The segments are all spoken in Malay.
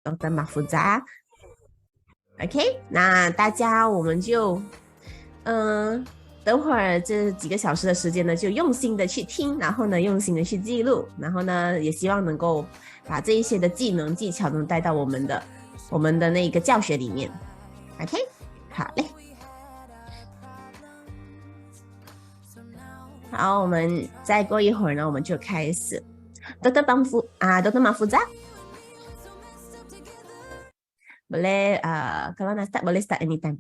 Dr. Mahfuzah。OK， 那大家我们就等会儿这几个小时的时间呢，就用心的去听，然后呢，用心的去记录，然后呢，也希望能够把这一些的技能技巧能带到我们的那个教学里面。OK， 好嘞。好，我们再过一会儿呢，我们就开始。Dr. Mahfuzah, boleh kalau nak start boleh start anytime.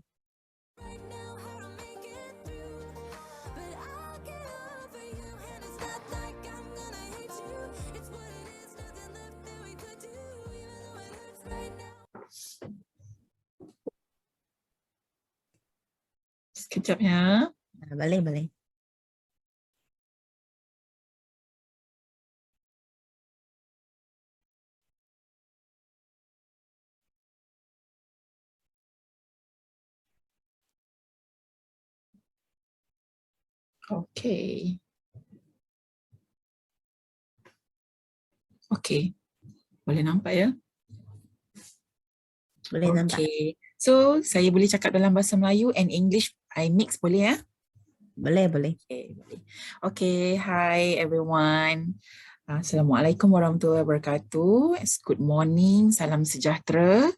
Sekejap ya. Boleh. Okay. Okay. Boleh nampak ya? Boleh nampak. Okay. So, saya boleh cakap dalam bahasa Melayu and English. I mix boleh ya? Boleh. Okay, boleh. Okay, hi everyone. Assalamualaikum warahmatullahi wabarakatuh. Good morning, salam sejahtera.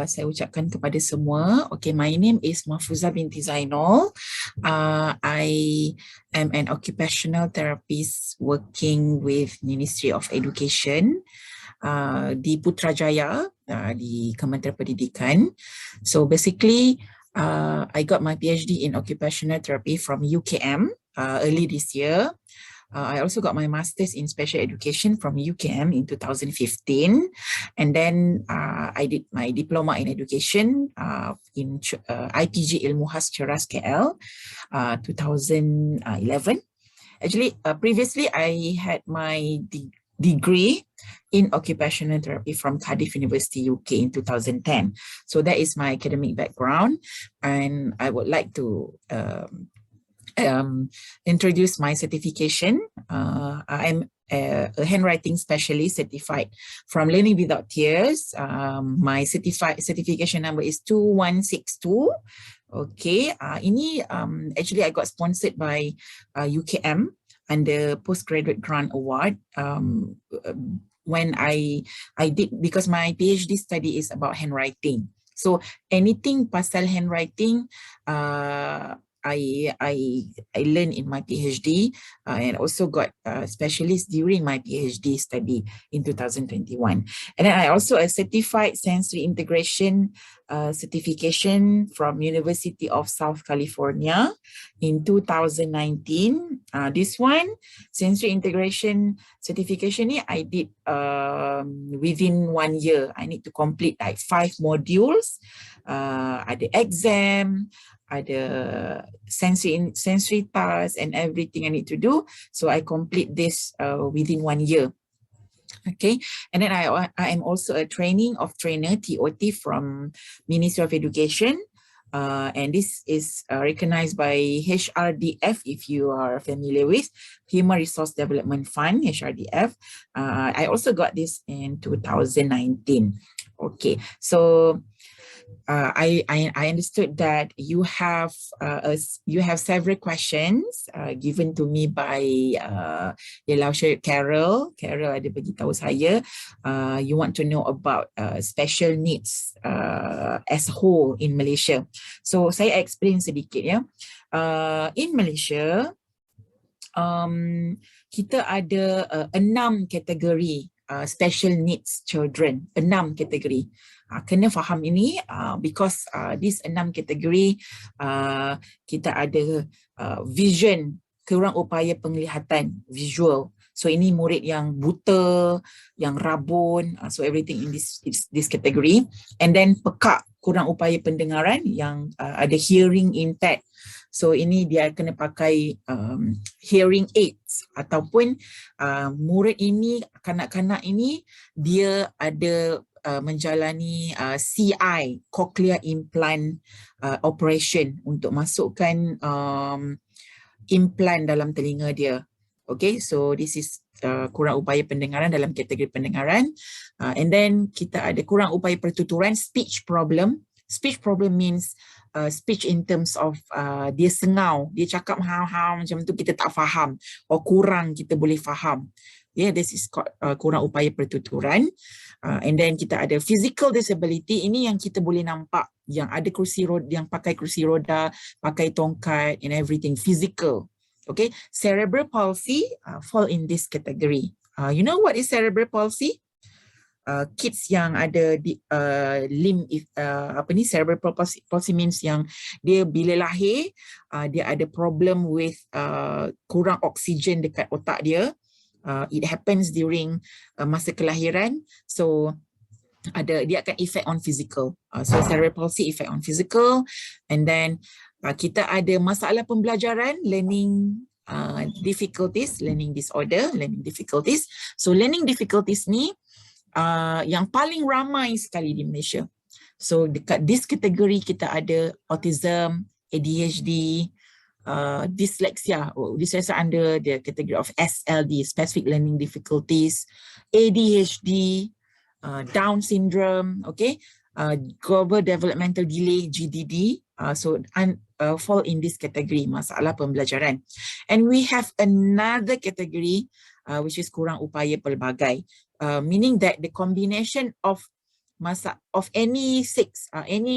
Saya ucapkan kepada semua. Okay, my name is Mahfuzah binti Zainol. I am an occupational therapist working with Ministry of Education di Putrajaya, di Kementerian Pendidikan. So basically, I got my PhD in occupational therapy from UKM early this year. I also got my master's in special education from UKM in 2015, and then I did my diploma in education in IPG Ilmu Khas Ceras KL 2011. Actually, previously I had my degree in occupational therapy from Cardiff University UK in 2010. So that is my academic background, and I would like to introduce my certification. I'm a handwriting specialist certified from Learning Without Tears. My certification number is 2162. Okay, ini actually I got sponsored by UKM under Postgraduate Grant Award. When I did, because my PhD study is about handwriting. So anything pasal handwriting, I learned in my PhD and also got specialist during my PhD study in 2021. And then I also a certified sensory integration certification from University of South California in 2019. This one, sensory integration certification, I did within 1 year. I need to complete like 5 modules. Ada exam, ada sensory tasks and everything I need to do. So I complete this within 1 year. Okay, and then I am also a training of trainer, TOT, from Ministry of Education. And this is recognized by HRDF, if you are familiar with, Human Resource Development Fund, HRDF. I also got this in 2019. Okay, so I understood that you have several questions given to me by Carol. Carol ada bagi tahu saya you want to know about special needs as a whole in Malaysia. So saya explain sedikit ya. In Malaysia, kita ada 6 kategori special needs children, 6 kategori. Kena faham ini because this 6 kategori kita ada vision, kurang upaya penglihatan, visual. So ini murid yang buta, yang rabun, so everything in this category. And then pekak, kurang upaya pendengaran, yang ada hearing impaired. So ini dia kena pakai hearing aids, ataupun murid ini, kanak-kanak ini dia ada menjalani CI, cochlear implant operation, untuk masukkan implant dalam telinga dia. Okay, so this is kurang upaya pendengaran dalam kategori pendengaran. And then kita ada kurang upaya pertuturan, speech problem. Speech problem means speech in terms of dia sengau, dia cakap hal-hal macam tu kita tak faham, or kurang kita boleh faham. Yeah, this is kurang upaya pertuturan. And then kita ada physical disability, ini yang kita boleh nampak, yang ada kursi roda, yang pakai kursi roda, pakai tongkat and everything, physical. Okay, cerebral palsy fall in this category. You know what is cerebral palsy? Kids yang ada di limb cerebral palsy means yang dia bila lahir dia ada problem with kurang oksigen dekat otak dia. It happens during masa kelahiran, so dia akan effect on physical. So cerebral palsy effect on physical, and then kita ada masalah pembelajaran, learning difficulties, learning disorder, learning difficulties. So learning difficulties ni yang paling ramai sekali di Malaysia. So dekat this category kita ada autism, ADHD, dyslexia. Dyslexia under the category of SLD, specific learning difficulties, ADHD, Down syndrome, okay, global developmental delay, GDD, so fall in this category, masalah pembelajaran. And we have another category which is kurang upaya pelbagai, meaning that the combination of any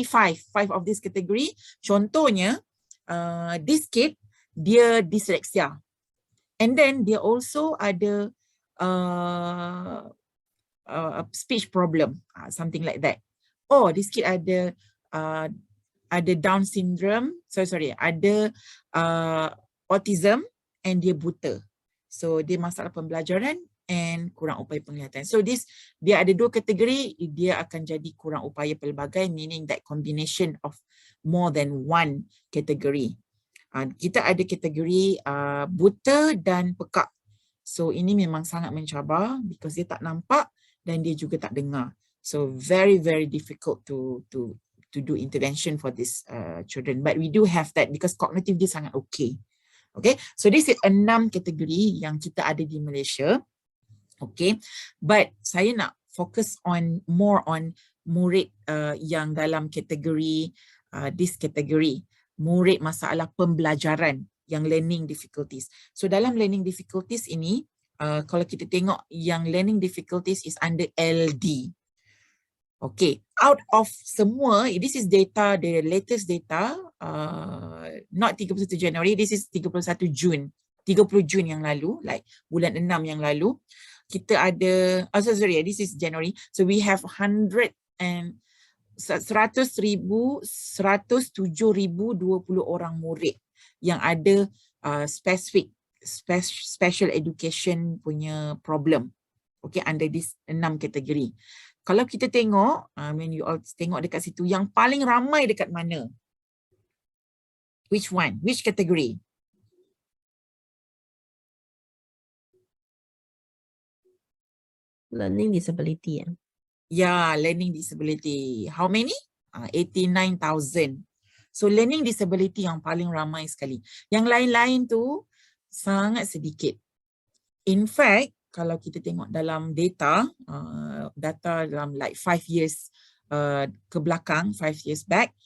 five of this category. Contohnya this kid dia dyslexia, and then dia also ada speech problem, something like that. Oh, this kid ada Down syndrome, ada autism and dia buta. So dia masalah pembelajaran and kurang upaya penglihatan. So dia ada dua kategori, dia akan jadi kurang upaya pelbagai, meaning that combination of more than one category. Kita ada kategori buta dan pekak. So ini memang sangat mencabar because dia tak nampak dan dia juga tak dengar. So very difficult to do intervention for these children. But we do have that because cognitive dia sangat okay. Okay, so this is 6 kategori yang kita ada di Malaysia. Okay, but saya nak fokus more on murid yang dalam kategori this category, murid masalah pembelajaran yang learning difficulties. So dalam learning difficulties ini, kalau kita tengok yang learning difficulties is under LD. Okay, out of semua, this is data, the latest data, not 31 Januari, this is 31 Jun, 30 Jun yang lalu, like bulan 6 yang lalu, kita ada, this is January, so we have 107,120 orang murid yang ada special education punya problem, okay, under this 6 kategori. Kalau kita tengok, when you all tengok dekat situ, yang paling ramai dekat mana? Which one? Which category? Learning disability. Yeah, learning disability. How many? 89,000. So learning disability yang paling ramai sekali. Yang lain-lain tu sangat sedikit. In fact, kalau kita tengok dalam data dalam like 5 years ke belakang, 5 years back,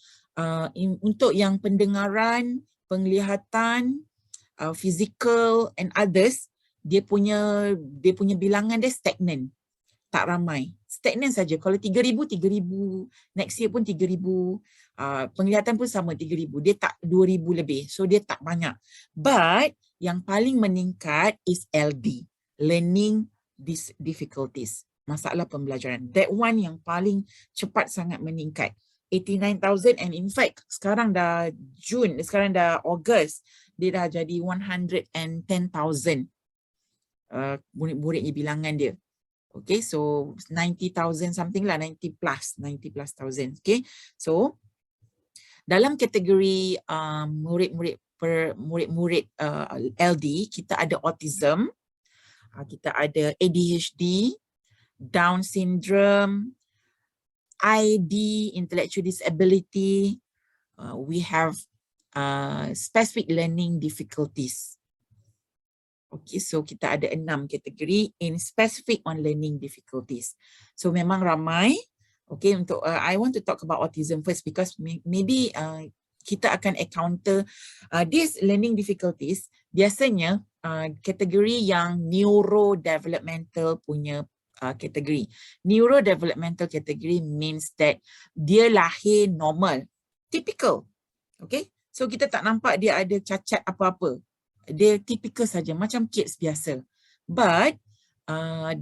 untuk yang pendengaran, penglihatan, physical and others, dia punya bilangan dia stagnan, tak ramai, stagnan saja. Kalau 3,000, next year pun 3,000, penglihatan pun sama 3,000, dia tak 2,000 lebih, so dia tak banyak. But yang paling meningkat is LD, learning difficulties, masalah pembelajaran. That one yang paling cepat sangat meningkat, 89,000, and in fact sekarang dah Jun, sekarang dah August, dia dah jadi 110,000 murid-muridnya bilangan dia. Okay, so 90,000 something lah, 90 plus thousand. Okay, so dalam kategori murid-murid LD, kita ada autism, kita ada ADHD, Down syndrome, ID, intellectual disability, we have specific learning difficulties. Okay, so kita ada 6 kategori in specific on learning difficulties. So memang ramai. Okay, untuk I want to talk about autism first because maybe kita akan encounter these learning difficulties. Biasanya kategori yang neurodevelopmental punya kategori. Neurodevelopmental category means that dia lahir normal, typical. Okay, so kita tak nampak dia ada cacat apa-apa. Dia typical saja, macam kids biasa. But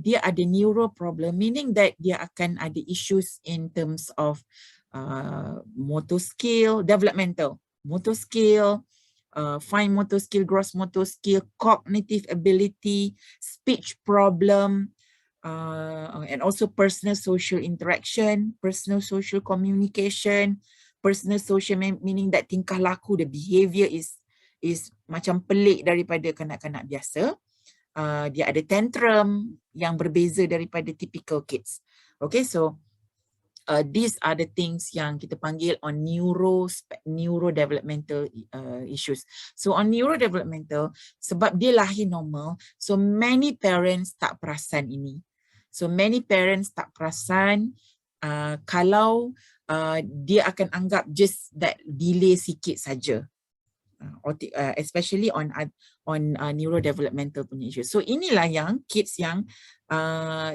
dia ada neuro problem, meaning that dia akan ada issues in terms of motor skill, developmental, motor skill, fine motor skill, gross motor skill, cognitive ability, speech problem, and also personal social interaction, personal social communication, personal social meaning that tingkah laku, the behavior is macam pelik daripada kanak-kanak biasa. Dia ada tantrum yang berbeza daripada typical kids. Okay, so these are the things yang kita panggil on neurodevelopmental issues. So on neurodevelopmental, sebab dia lahir normal, so many parents tak perasan ini. So many parents tak perasan kalau dia akan anggap just that delay sikit saja. Especially on neurodevelopmental punya issue. So inilah yang kids yang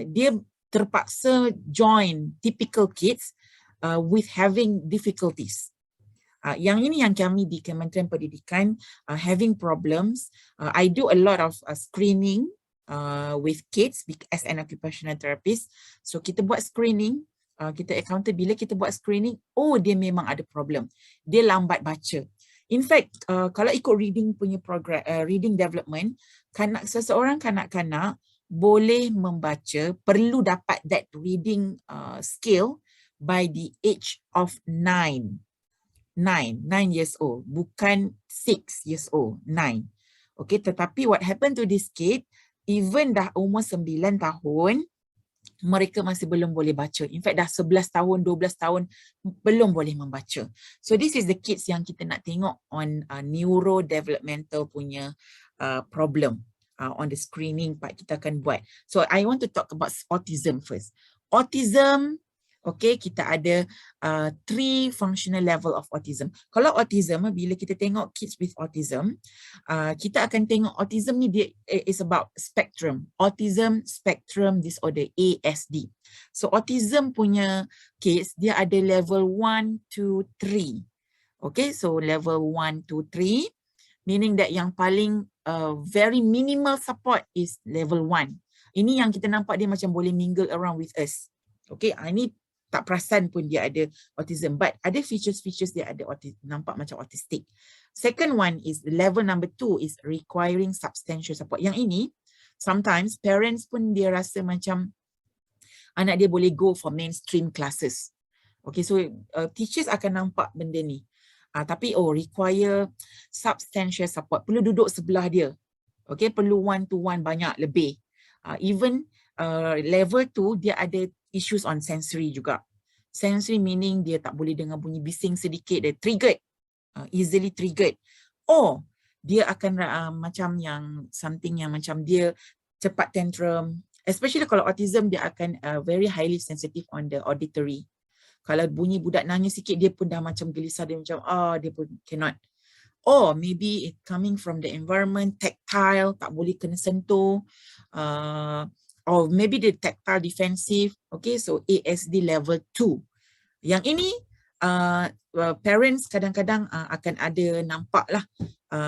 dia terpaksa join typical kids with having difficulties. Yang ini yang kami di Kementerian Pendidikan having problems. I do a lot of screening with kids as an occupational therapist. So kita buat screening, kita encounter bila kita buat screening, oh dia memang ada problem. Dia lambat baca. In fact, kalau ikut reading punya program, reading development, seseorang kanak-kanak boleh membaca, perlu dapat that reading skill by the age of 9 years old, bukan 6 years old, 9. Okay, tetapi what happened to this kid, even dah umur 9 tahun, mereka masih belum boleh baca. In fact, dah 11 tahun, 12 tahun belum boleh membaca. So this is the kids yang kita nak tengok on neurodevelopmental punya problem on the screening part kita akan buat. So I want to talk about autism first. Autism, okay, kita ada 3 functional level of autism. Kalau autism, bila kita tengok kids with autism, kita akan tengok autism ni dia is about spectrum. Autism spectrum disorder, ASD. So autism punya kids, dia ada level 1, 2, 3. Okay, so level 1, 2, 3, meaning that yang paling very minimal support is level 1. Ini yang kita nampak dia macam boleh mingle around with us. Okay, ini tak perasan pun dia ada autism, but ada features dia ada nampak macam autistic. Second one is level number 2 is requiring substantial support. Yang ini sometimes parents pun dia rasa macam anak dia boleh go for mainstream classes. Okay, so teachers akan nampak benda ni. Tapi require substantial support. Perlu duduk sebelah dia. Okay, perlu 1-to-1 banyak lebih. Even level 2 dia ada issues on sensory juga. Sensory meaning dia tak boleh dengar bunyi bising sedikit, dia triggered, easily triggered. Or dia akan macam yang something yang macam dia cepat tantrum. Especially kalau autism, dia akan very highly sensitive on the auditory. Kalau bunyi budak nangis sikit, dia pun dah macam gelisah, dia macam dia pun cannot. Or maybe it coming from the environment, tactile, tak boleh kena sentuh. Or maybe the tactile defensive. Okay, so ASD level 2. Yang ini parents kadang-kadang akan ada nampak lah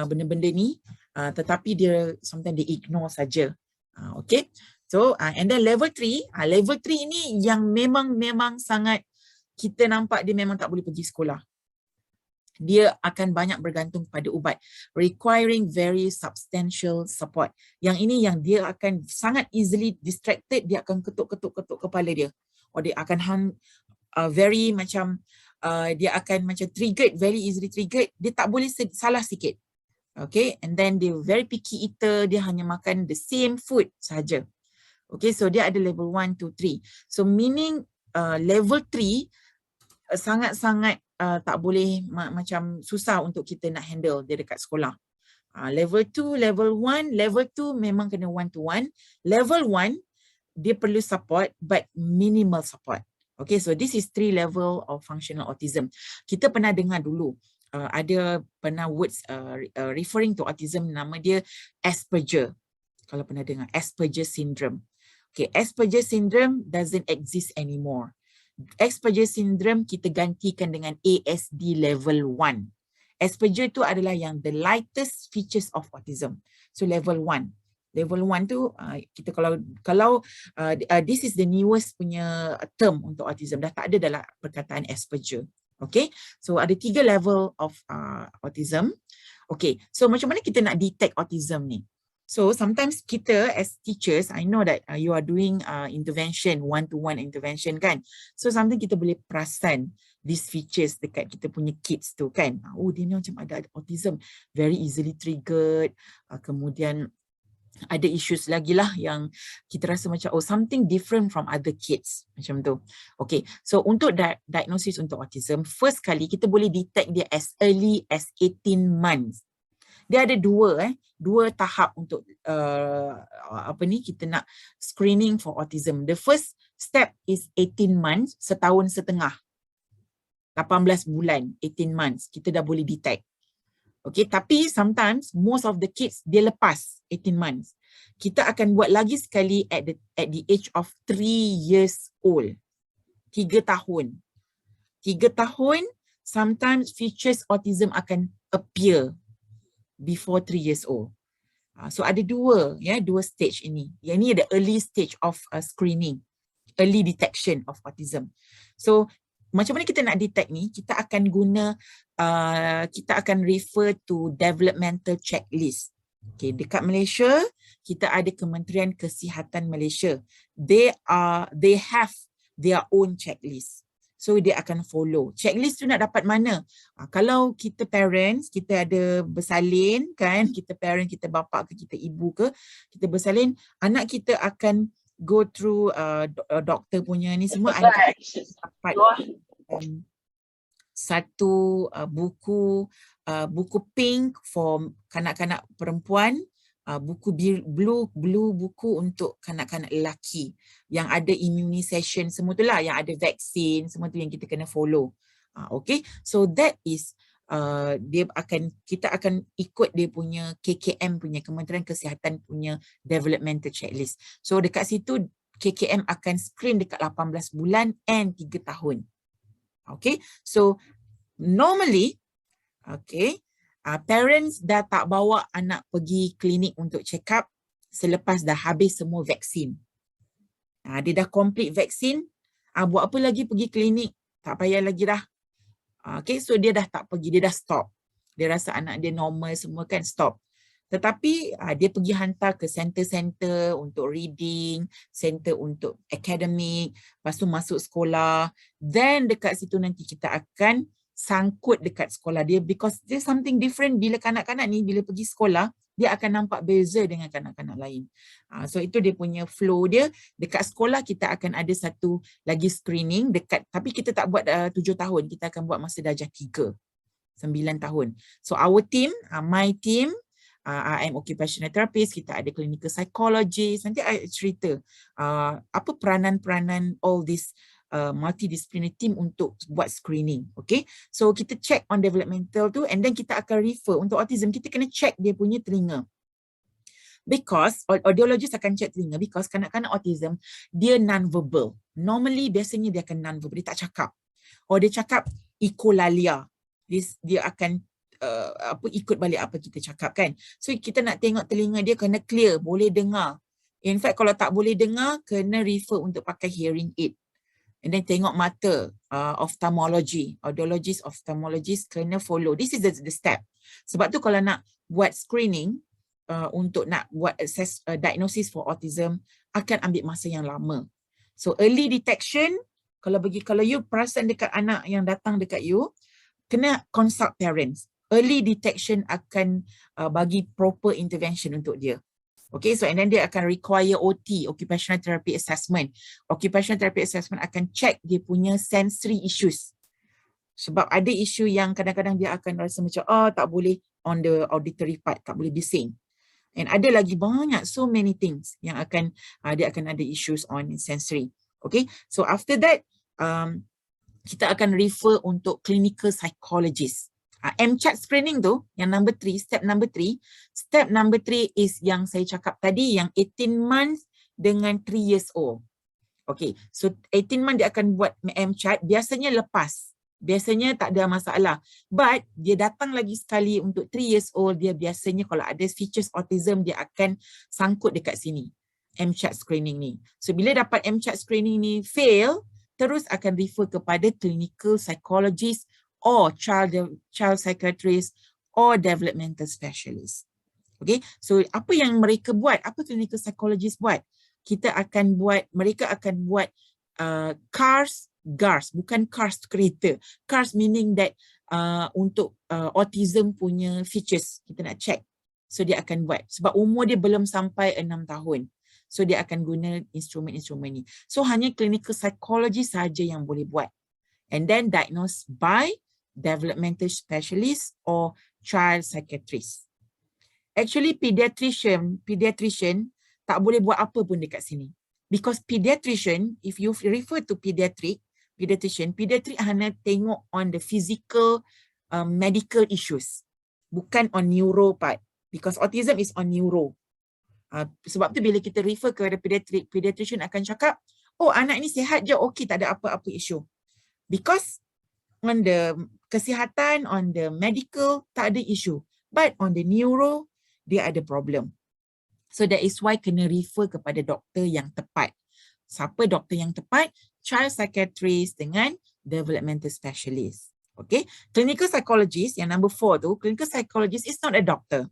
benda-benda ni, tetapi dia sometimes dia ignore saja. Okay, so and then level 3, level 3 ini yang memang sangat kita nampak dia memang tak boleh pergi sekolah. Dia akan banyak bergantung pada ubat, requiring very substantial support. Yang ini yang dia akan sangat easily distracted, dia akan ketuk kepala dia. Or dia akan very macam, dia akan macam triggered, very easily triggered. Dia tak boleh salah sikit. Okay, and then dia very picky eater, dia hanya makan the same food saja. Okay, so dia ada level 1, 2, 3. So meaning level 3 sangat-sangat tak boleh macam susah untuk kita nak handle dia dekat sekolah. Level 2, level 1, level 2 memang kena one to one. Level 1 dia perlu support but minimal support. Okay, so this is 3 level of functional autism. Kita pernah dengar dulu ada pernah words referring to autism, nama dia Asperger. Kalau pernah dengar Asperger syndrome. Okay, Asperger syndrome doesn't exist anymore. Asperger syndrome kita gantikan dengan ASD level 1. Asperger tu adalah yang the lightest features of autism. So level 1. Level 1 tu kita kalau this is the newest punya term untuk autism, dah tak ada dalam perkataan Asperger. Okay, so ada 3 level of autism. Okay, so macam mana kita nak detect autism ni? So sometimes kita as teachers, I know that you are doing intervention, one-to-one intervention kan. So sometimes kita boleh perasan these features dekat kita punya kids tu kan. Oh, dia ni macam ada autism, very easily triggered. Kemudian ada issues lagi lah yang kita rasa macam oh something different from other kids macam tu. Okay, so untuk diagnosis untuk autism, first kali kita boleh detect dia as early as 18 months. Dia ada dua tahap untuk kita nak screening for autism. The first step is 18 months, setahun setengah. 18 bulan, 18 months, kita dah boleh detect. Okay, tapi sometimes most of the kids dia lepas 18 months. Kita akan buat lagi sekali at the age of 3 years old. 3 tahun. 3 tahun, sometimes features autism akan appear before 3 years old. So ada dua stage ini. Yang ini ada early stage of screening, early detection of autism. So macam mana kita nak detect ni? Kita akan refer to developmental checklist. Okay, dekat Malaysia kita ada Kementerian Kesihatan Malaysia. They have their own checklist. So dia akan follow. Checklist tu nak dapat mana? Kalau kita parents, kita ada bersalin kan, kita parent, kita bapa ke, kita ibu ke, kita bersalin, anak kita akan go through doktor punya ni semua, anak kita dapat satu buku pink for kanak-kanak perempuan, buku blue buku untuk kanak-kanak lelaki yang ada immunisation semua tu lah, yang ada vaksin semua tu yang kita kena follow. Okay, so that is kita akan ikut dia punya KKM punya, Kementerian Kesihatan punya developmental checklist. So dekat situ KKM akan screen dekat 18 bulan and 3 tahun. Okay, so normally parents dah tak bawa anak pergi klinik untuk check up selepas dah habis semua vaksin. Dia dah complete vaksin, buat apa lagi pergi klinik? Tak payah lagi dah. Okay, so dia dah tak pergi, dia dah stop. Dia rasa anak dia normal semua kan, stop. Tetapi dia pergi hantar ke center-center untuk reading, center untuk academic, lepas tu masuk sekolah. Then dekat situ nanti kita akan sangkut dekat sekolah dia, because there's something different bila kanak-kanak ni bila pergi sekolah, dia akan nampak beza dengan kanak-kanak lain. So itu dia punya flow dia. Dekat sekolah kita akan ada satu lagi screening dekat, tapi kita tak buat 7 tahun, kita akan buat masa darjah 3, 9 tahun. So our team, my team, I'm occupational therapist, kita ada clinical psychologist. Nanti I cerita apa peranan-peranan all this multidisciplinary team untuk buat screening. Okay, so kita check on developmental tu, and then kita akan refer untuk autism. Kita kena check dia punya telinga, because audiologist akan check telinga, because kanak-kanak autism dia non-verbal. Normally biasanya dia akan non-verbal, dia tak cakap. Dia cakap echolalia, dia akan ikut balik apa kita cakap kan. So kita nak tengok telinga dia kena clear, boleh dengar. In fact kalau tak boleh dengar, kena refer untuk pakai hearing aid. And then tengok mata, ophthalmology, audiologist, ophthalmologist kena follow. This is the step. Sebab tu kalau nak buat screening untuk nak buat assess diagnosis for autism akan ambil masa yang lama. So early detection, kalau you perasan dekat anak yang datang dekat you, kena consult parents. Early detection akan bagi proper intervention untuk dia. Okay, so and then dia akan require OT, occupational therapy assessment. Occupational therapy assessment akan check dia punya sensory issues. Sebab ada isu yang kadang-kadang dia akan rasa macam tak boleh on the auditory part, tak boleh bising. And ada lagi banyak, so many things yang akan, dia akan ada issues on sensory. Okay, so after that, kita akan refer untuk clinical psychologist. MCHAT screening tu, yang number 3, step number 3. Step number 3 is yang saya cakap tadi, yang 18 months dengan 3 years old. Okay, so 18 months dia akan buat MCHAT, biasanya lepas. Biasanya tak ada masalah. But dia datang lagi sekali untuk 3 years old, dia biasanya kalau ada features autism, dia akan sangkut dekat sini. MCHAT screening ni. So bila dapat MCHAT screening ni fail, terus akan refer kepada clinical psychologist or child psychiatrist or developmental specialist. Okay, so apa yang mereka buat? Apa clinical psychologist buat? Mereka akan buat cars, bukan cars kereta. Cars meaning that untuk autism punya features, kita nak check. So dia akan buat. Sebab umur dia belum sampai 6 tahun. So dia akan guna instrumen-instrumen ni. So hanya clinical psychologist saja yang boleh buat. And then diagnosed by developmental specialist or child psychiatrist. Actually pediatrician tak boleh buat apa pun dekat sini. Because pediatrician, if you refer to pediatrician hanya tengok on the physical medical issues. Bukan on neuro part. Because autism is on neuro. Sebab tu bila kita refer kepada pediatrician akan cakap, oh anak ni sihat je, okey, tak ada apa-apa isu. Because on the kesihatan, on the medical, tak ada isu. But on the neuro, dia ada problem. So that is why kena refer kepada doktor yang tepat. Siapa doktor yang tepat? Child psychiatrist dengan developmental specialist. Okay, clinical psychologist yang number 4 tu, clinical psychologist is not a doctor.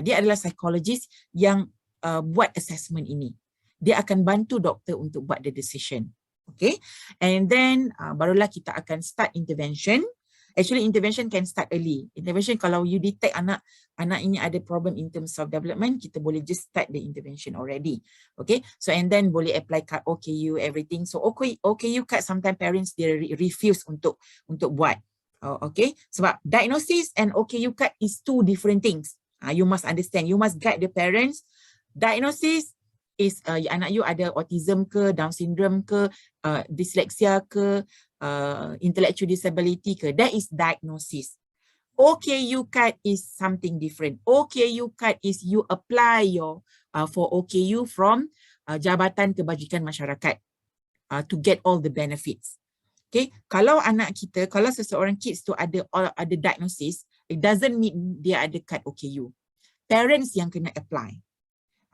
Dia adalah psychologist yang buat assessment ini. Dia akan bantu doktor untuk buat the decision. Okay, and then barulah kita akan start intervention. Actually intervention can start early. Intervention kalau you detect anak ini ada problem in terms of development, kita boleh just start the intervention already. Okay, so and then boleh apply card OKU everything. So OKU card sometimes parents they refuse untuk buat. Okay, sebab diagnosis and OKU card is two different things. You must understand, you must guide the parents. Diagnosis is anak you ada autism ke, Down syndrome ke, dyslexia ke, intellectual disability ke. That is diagnosis. OKU card is something different. OKU card is you apply your for OKU from Jabatan Kebajikan Masyarakat to get all the benefits. Okay, kalau anak kita, kalau seseorang kids tu ada diagnosis, it doesn't mean dia ada kad OKU. Parents yang kena apply.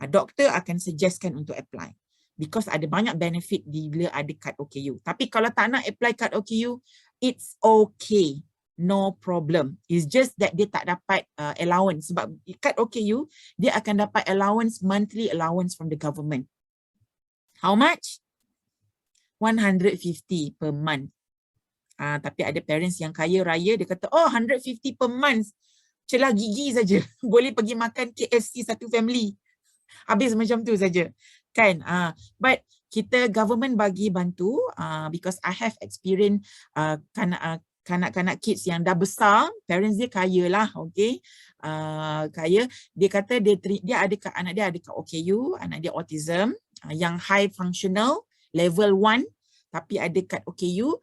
Doktor akan suggestkan untuk apply. Because ada banyak benefit bila ada kad OKU. Tapi kalau tak nak apply kad OKU, it's okay. No problem. It's just that dia tak dapat allowance. Sebab kad OKU, dia akan dapat allowance, monthly allowance from the government. How much? 150 per month. Tapi ada parents yang kaya raya, dia kata, oh 150 per month. Celah gigi saja. Boleh pergi makan KFC satu family. Habis macam tu saja. Kan? But kita government bagi bantu because I have experience kanak-kanak kids yang dah besar, parents dia kaya lah, okay? Kaya. Dia kata dia ada anak dia ada OKU, anak dia autism yang high functional, level 1. Tapi ada kad OKU,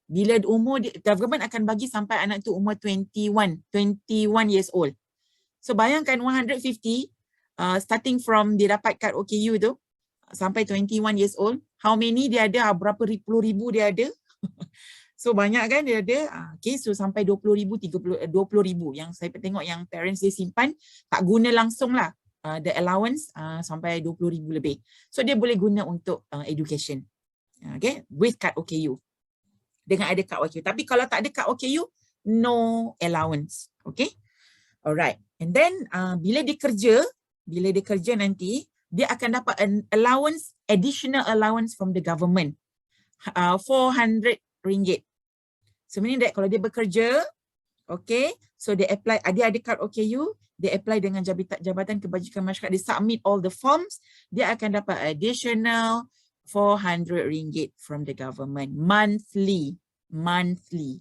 bila umur dia, government akan bagi sampai anak tu umur 21 years old. So bayangkan 150 starting from dia dapat kad OKU tu sampai 21 years old, how many dia ada, berapa puluh ribu dia ada. So banyak kan dia ada. Okay, so sampai 20,000, 20,000 yang saya tengok yang parents dia simpan tak guna langsung lah. The allowance sampai 20,000 lebih. So dia boleh guna untuk education. Okay, with kad OKU. Dengan ada kad OKU. Tapi kalau tak ada kad OKU, no allowance. Okay. Alright. And then bila dia kerja nanti, dia akan dapat an allowance, additional allowance from the government. 400 ringgit. So meaning that kalau dia bekerja, okay, so dia apply, dia ada kad OKU, dia apply dengan Jabatan Kebajikan Masyarakat, dia submit all the forms, dia akan dapat additional 400 ringgit from the government monthly,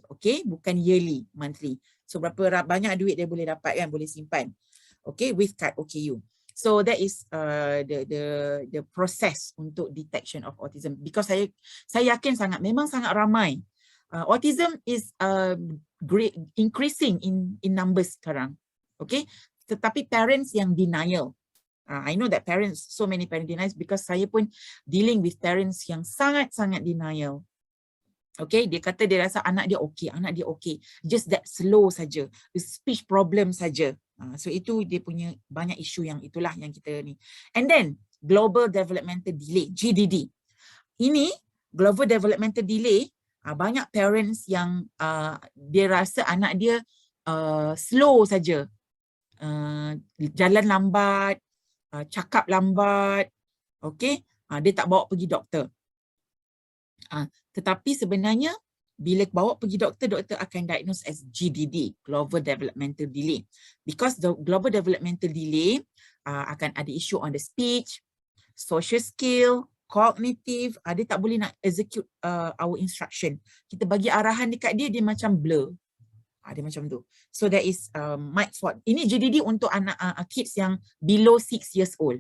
okay, bukan yearly, monthly. So berapa banyak duit dia boleh dapat kan, boleh simpan. Okay, with card OKU. So that is the process untuk detection of autism. Because saya yakin sangat, memang sangat ramai. Autism is great increasing in numbers sekarang. Okay, tetapi parents yang denial. I know that parents, so many parents denial because saya pun dealing with parents yang sangat-sangat denial. Okay, dia kata dia rasa anak dia okay, just that slow saja, speech problem saja. So itu dia punya banyak isu yang itulah yang kita ni. And then global developmental delay, GDD. Ini global developmental delay, banyak parents yang dia rasa anak dia slow saja, jalan lambat, cakap lambat, okay, dia tak bawa pergi doktor. Tetapi sebenarnya bila bawa pergi doktor, doktor akan diagnose as GDD, Global Developmental Delay. Because the Global Developmental Delay akan ada isu on the speech, social skill, cognitive, dia tak boleh nak execute our instruction. Kita bagi arahan dekat dia, dia macam blur. Dia macam tu. So there is might fault. Ini GDD untuk anak kids yang below 6 years old.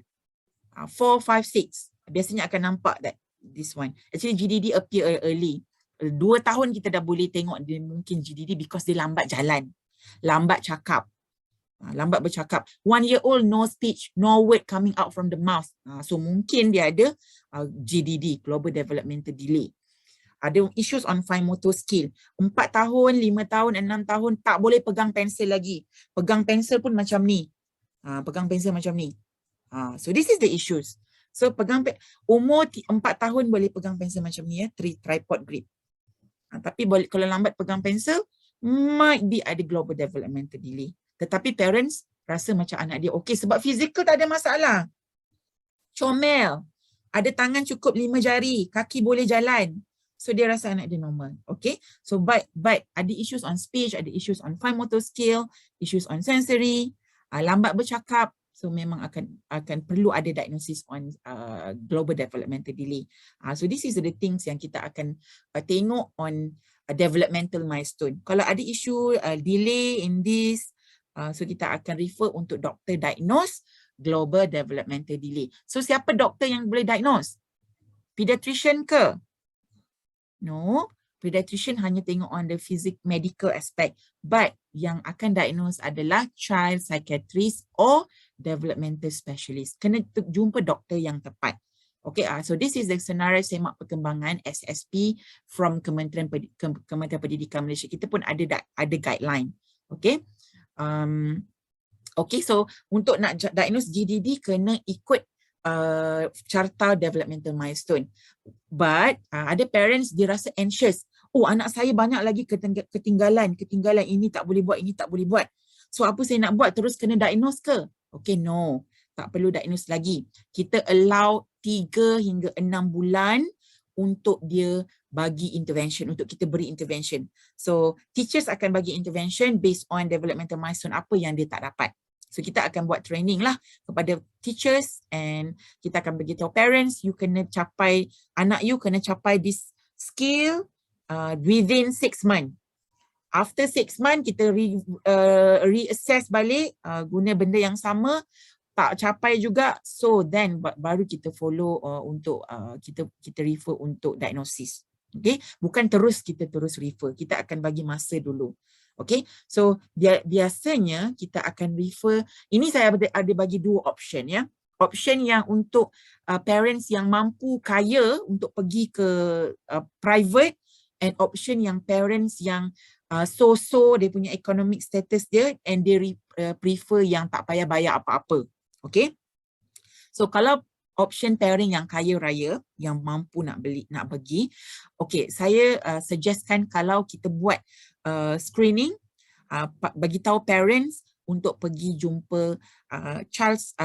4, 5, 6. Biasanya akan nampak that this one. Actually GDD appear early. 2 tahun kita dah boleh tengok dia mungkin GDD because dia lambat jalan. Lambat cakap. Lambat bercakap. 1 year old, no speech, no word coming out from the mouth. So mungkin dia ada GDD, Global Developmental Delay. Ada issues on fine motor skill. 4 tahun, 5 tahun, 6 tahun tak boleh pegang pensel lagi. Pegang pensel pun macam ni. Pegang pensel macam ni. So this is the issues. So umur 4 tahun boleh pegang pensel macam ni ya, tripod grip. Tapi kalau lambat pegang pensel, might be ada global developmental delay. Tetapi parents rasa macam anak dia okey sebab fizikal tak ada masalah. Comel, ada tangan cukup 5 jari, kaki boleh jalan. So dia rasa anak dia normal. Okay. So but ada issues on speech, ada issues on fine motor skill, issues on sensory, lambat bercakap. So memang akan perlu ada diagnosis on global developmental delay. So this is the things yang kita akan tengok on developmental milestone. Kalau ada isu delay in this, so kita akan refer untuk doktor diagnose global developmental delay. So siapa doktor yang boleh diagnose? Pediatrician ke? No. Pediatrician hanya tengok on the medical aspect. But yang akan diagnose adalah child psychiatrist or developmental specialist. Kena jumpa doktor yang tepat. Okay, so this is the senarai semak perkembangan SSP from Kementerian Pendidikan Malaysia. Kita pun ada guideline. Okay. Okay, so untuk nak diagnose GDD kena ikut carta developmental milestone. But ada parents dia rasa anxious. Oh, anak saya banyak lagi ketinggalan ini tak boleh buat, ini tak boleh buat. So apa saya nak buat, terus kena diagnose ke? Okay, no. Tak perlu diagnose lagi. Kita allow 3 hingga 6 bulan untuk dia bagi intervention, untuk kita beri intervention. So teachers akan bagi intervention based on developmental milestone apa yang dia tak dapat. So kita akan buat training lah kepada teachers and kita akan beritahu parents, you kena capai, anak you kena capai this skill within 6 months. After 6 months kita reassess balik, guna benda yang sama, tak capai juga, so then baru kita follow untuk kita refer untuk diagnosis. Okay, bukan kita terus refer, kita akan bagi masa dulu. Okay, so biasanya kita akan refer, ini saya ada bagi 2 option ya. Option yang untuk parents yang mampu kaya untuk pergi ke private, and option yang parents yang so-so dia punya economic status dia and dia prefer yang tak payah bayar apa-apa. Okay, so kalau option parent yang kaya raya yang mampu nak pergi, okay, saya suggestkan kalau kita buat screening, bagi tahu parents untuk pergi jumpa child's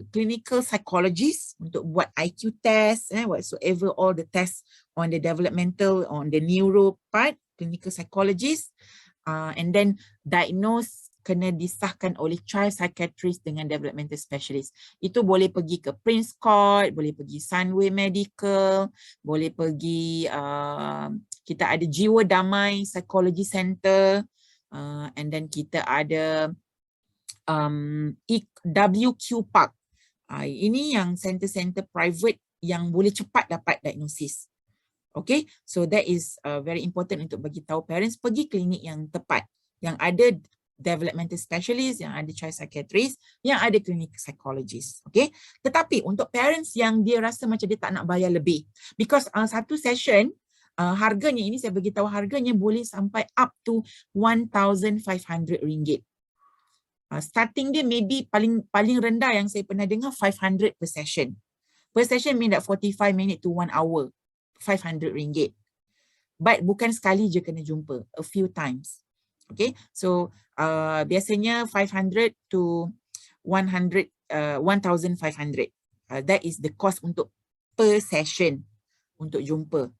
clinical psychologist untuk buat IQ test, whatsoever all the tests on the developmental, on the neuro part, clinical psychologist, and then diagnose, kena disahkan oleh child psychiatrist dengan developmental specialist. Itu boleh pergi ke Prince Court, boleh pergi Sunway Medical, boleh pergi kita ada Jiwa Damai Psychology Center. And then kita ada WQ Park. Ini yang center-center private yang boleh cepat dapat diagnosis. Okay, so that is very important untuk bagi tahu parents pergi klinik yang tepat, yang ada developmental specialist, yang ada child psychiatrist, yang ada clinical psychologist. Okay, tetapi untuk parents yang dia rasa macam dia tak nak bayar lebih, because satu session harganya, ini saya bagi tahu harganya boleh sampai up to RM1,500. Starting dia maybe paling rendah yang saya pernah dengar 500 per session. Per session mean that 45 minutes to 1 hour. RM500. But bukan sekali je kena jumpa, a few times. Okay, so biasanya 500 to 1,500. That is the cost untuk per session untuk jumpa.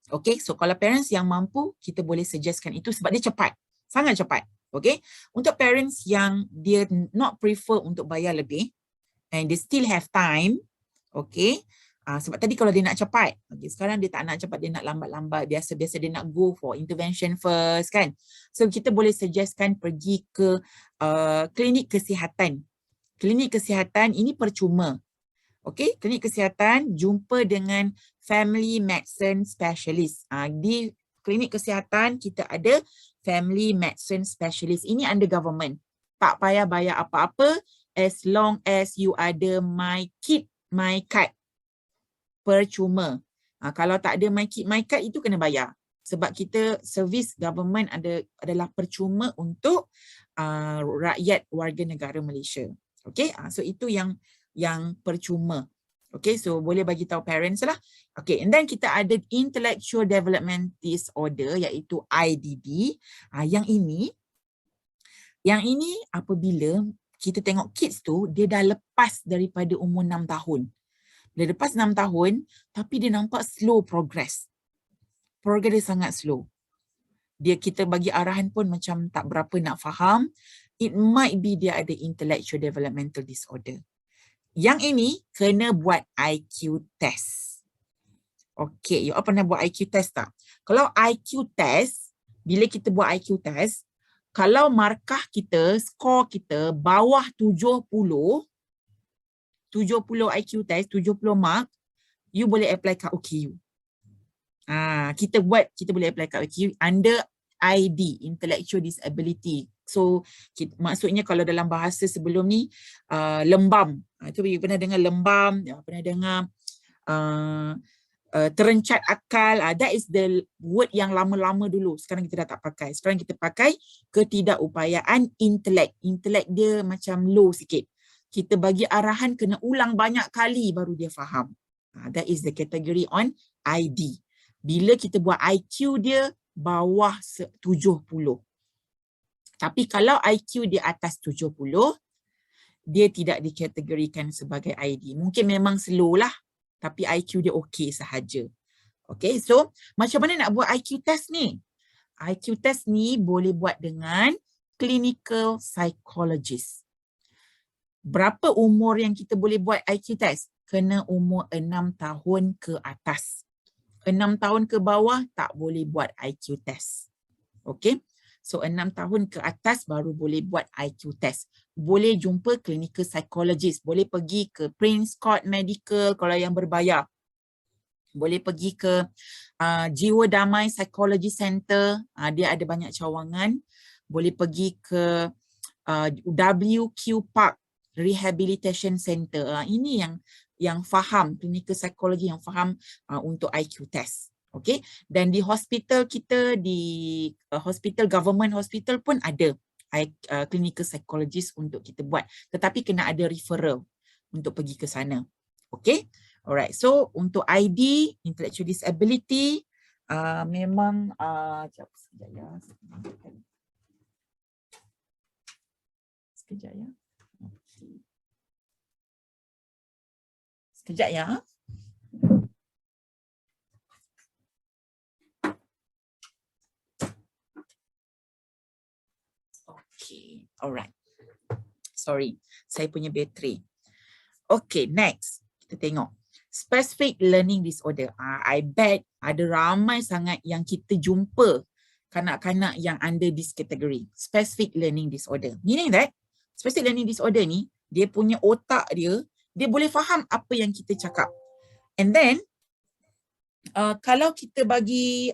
Okay, so kalau parents yang mampu, kita boleh suggestkan itu sebab dia cepat, sangat cepat. Okay, untuk parents yang dia not prefer untuk bayar lebih and they still have time, okay, sebab tadi kalau dia nak cepat, okay, sekarang dia tak nak cepat, dia nak lambat-lambat, biasa-biasa dia nak go for intervention first kan. So kita boleh suggestkan pergi ke klinik kesihatan. Klinik kesihatan ini percuma. Okay, klinik kesihatan jumpa dengan family medicine specialist. Di klinik kesihatan kita ada family medicine specialist. Ini under government. Tak payah bayar apa-apa as long as you ada My Kit, My Card. Percuma. Kalau tak ada My Kit, My Card itu kena bayar. Sebab kita servis government adalah percuma untuk rakyat warga negara Malaysia. Okay, so itu yang percuma. Okay, so boleh bagi tahu parents lah. Okay, and then kita ada intellectual development disorder iaitu IDD. Yang ini apabila kita tengok kids tu, dia dah lepas daripada umur 6 tahun. Dia lepas 6 tahun, tapi dia nampak slow progress. Progress dia sangat slow. Kita bagi arahan pun macam tak berapa nak faham. It might be dia ada intellectual developmental disorder. Yang ini kena buat IQ test. Okay, you all pernah buat IQ test tak? Kalau IQ test, bila kita buat IQ test, kalau markah kita, skor kita bawah 70 IQ test, 70 mark, you boleh apply kat OKU. Kita boleh apply kat OKU under ID, intellectual disability. So maksudnya kalau dalam bahasa sebelum ni lembam. Itu you pernah dengar lembam, pernah dengar terencat akal. That is the word yang lama-lama dulu. Sekarang kita dah tak pakai. Sekarang kita pakai ketidakupayaan intelek. Intelek dia macam low sikit. Kita bagi arahan kena ulang banyak kali baru dia faham. That is the category on ID. Bila kita buat IQ dia bawah 70. Tapi kalau IQ dia atas 70, dia tidak dikategorikan sebagai ID. Mungkin memang slow lah, tapi IQ dia okey sahaja. Okay, so macam mana nak buat IQ test ni? IQ test ni boleh buat dengan clinical psychologist. Berapa umur yang kita boleh buat IQ test? Kena umur 6 tahun ke atas. 6 tahun ke bawah tak boleh buat IQ test. Okay, so 6 tahun ke atas baru boleh buat IQ test. Boleh jumpa clinical psychologist. Boleh pergi ke Prince Court Medical kalau yang berbayar. Boleh pergi ke Jiwa Damai Psychology Center. Dia ada banyak cawangan. Boleh pergi ke WQ Park Rehabilitation Center. Ini yang faham, clinical psychology yang faham untuk IQ test. Okay, dan di hospital kita, di hospital, government hospital pun ada clinical psychologist untuk kita buat. Tetapi kena ada referral untuk pergi ke sana. Okay, alright. So untuk ID, intellectual disability, memang, sekejap ya. Sekejap ya. Sekejap ya. Okay, alright. Sorry, saya punya bateri. Okay, next. Kita tengok. Specific learning disorder. I bet ada ramai sangat yang kita jumpa kanak-kanak yang under this category, specific learning disorder. Meaning that, specific learning disorder ni, dia punya otak dia boleh faham apa yang kita cakap. And then, kalau kita bagi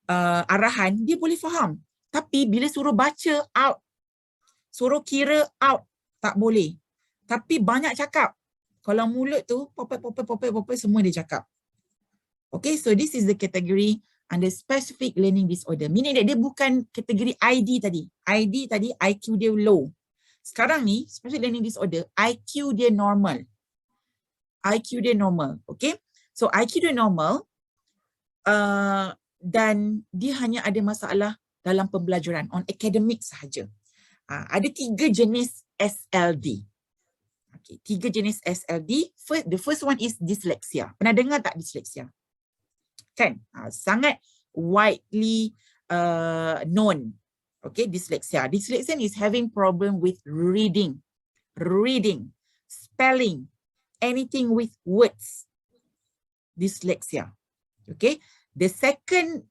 arahan, dia boleh faham. Tapi bila suruh baca, out. Suruh kira, out. Tak boleh. Tapi banyak cakap. Kalau mulut tu, popet, semua dia cakap. Okay, so this is the category under specific learning disorder. Meaning that dia bukan kategori ID tadi. ID tadi IQ dia low. Sekarang ni, specific learning disorder, IQ dia normal. IQ dia normal, okay? So IQ dia normal dan dia hanya ada masalah dalam pembelajaran, on academic sahaja. Ada 3 jenis SLD. Okay, 3 jenis SLD. The first one is dyslexia. Pernah dengar tak dyslexia? Kan? Sangat widely known. Okay, dyslexia. Dyslexia is having problem with reading, spelling, anything with words. Dyslexia. Okay. The second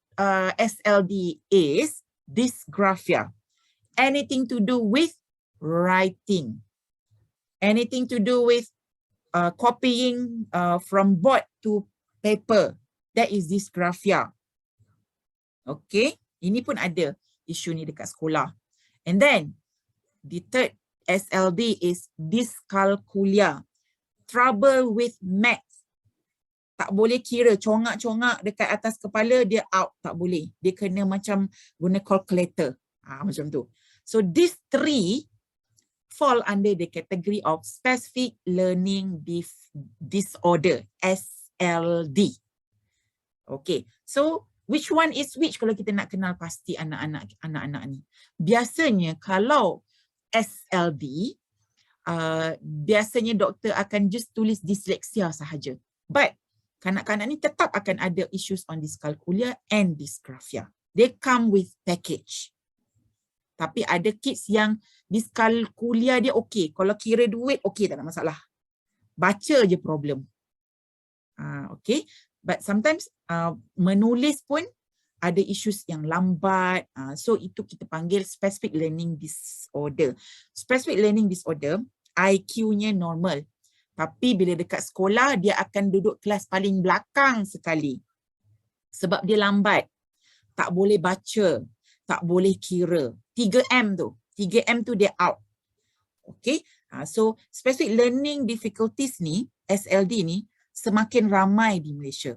SLD is dysgraphia. Anything to do with writing. Anything to do with copying from board to paper. That is dysgraphia. Okay. Ini pun ada isu ni dekat sekolah. And then, the third SLD is dyscalculia. Trouble with maths. Tak boleh kira, congak-congak dekat atas kepala, dia out. Tak boleh. Dia kena macam guna calculator. Macam tu. So, these 3 fall under the category of specific learning disorder, SLD. Okay. So, which one is which kalau kita nak kenal pasti anak-anak ni? Biasanya kalau SLD, biasanya doktor akan just tulis dyslexia sahaja. But kanak-kanak ni tetap akan ada issues on dyscalculia and dysgraphia. They come with package. Tapi ada kids yang dyscalculia dia okey. Kalau kira duit okey, tak ada masalah. Baca je problem. Okay. But sometimes menulis pun ada issues yang lambat. So itu kita panggil specific learning disorder. Specific learning disorder, IQ-nya normal. Tapi bila dekat sekolah, dia akan duduk kelas paling belakang sekali. Sebab dia lambat. Tak boleh baca. Tak boleh kira. 3M tu. 3M tu dia out. Okay. So specific learning difficulties ni, SLD ni, semakin ramai di Malaysia.